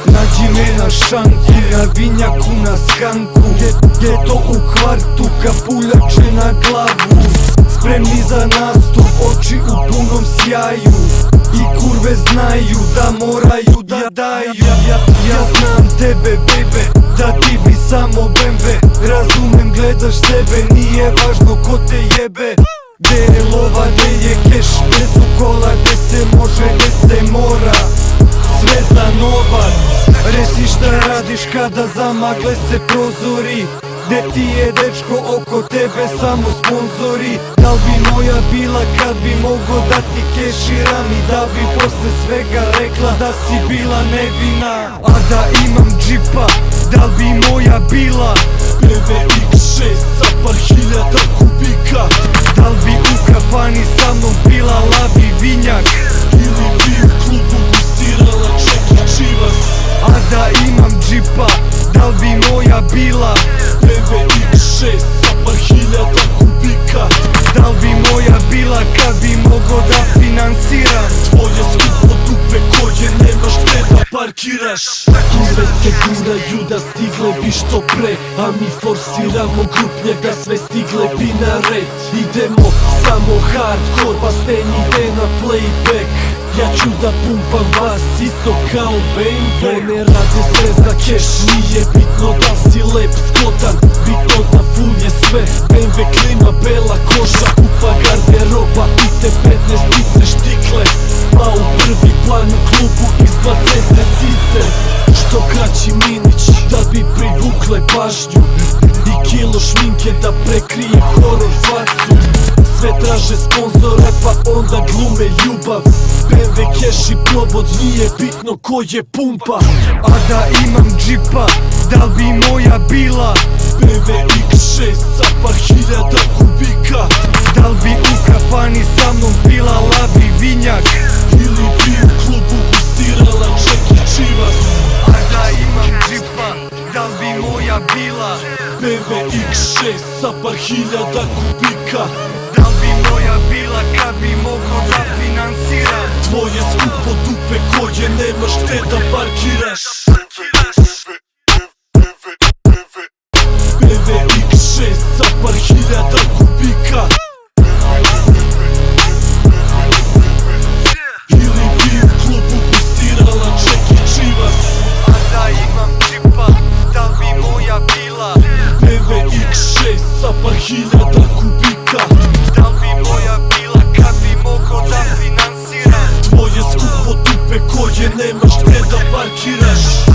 Nađi me na šanku, na vinjaku, na skanku. Geto u kvartu, kapuljače na glavu. Spremni za nastup, oči u punom sjaju. I kurve znaju da moraju da daju. Ja znam tebe, bebe, da ti bi samo bembe. Razumem, gledaš sebe, nije važno ko te jebe. Gde je lova, gde je keš, gde su kola, gde se može, gde se mora. Sve za novac. Reci šta radiš kada zamagle se prozori. Gde ti je dečko, oko tebe samo sponzori. Da li bi moja bila kad bi mogo da ti keširam? I da bi posle svega rekla da si bila nevina. A da imam džipa, da li bi moja bila PVX6 sa par hiljada kubika? Da li bi u kafani sa mnom pila lavi vinjak? Ili bi u klubu gustirala Čeki Čivas? A da imam džipa, da li bi moja bila PVX6 sa par hiljada kubika? Da li bi moja bila kad bi mogo da finansiram Tvoje skupo dupe koje nemaš gde da parkiraš. Kurve se guraju da stigle bi što pre, a mi forsiramo grupnjaka, sve stigle bi na red. Idemo samo hardcore, pa sten ide na playback. Ja ću da pumpam vas isto kao BMW. One rade sve za keš, nije bitno da si lep skotan, bitno da full je sve. BMW klima, bela koža, skupa garderoba i te 15 štikle. Pa u prvi plan u klubu izbace se sise. Što kraći minić da bi privukle pažnju i kilo šminke da prekrije horor facu. Sve traže sponzore pa onda glume ljubav. BMW keš i provod, nije bitno ko je pumpa. A da imam džipa, da li bi moja bila PVX6 sa par hiljada kubika? Da li bi u kafani sa mnom pila lavi vinjak? Ili bi u klubu gustirala Čeki Čivas? A da imam džipa, da li bi moja bila PVX6 sa par hiljada kubika? Da li bi moja bila kad bi mogo da finansiram Tvoje skupo dupe koje nemaš gde da parkiraš. PVX6 sa par hiljada kubika? Ili bi u klubu gustirala Čeki Čivas? A da imam džipa, da li bi moja bila PVX6 sa par hiljada kubika? Da li bi moja bila kad bi mogo da finansiram Tvoje skupo dupe koje nemaš gde da parkiraš.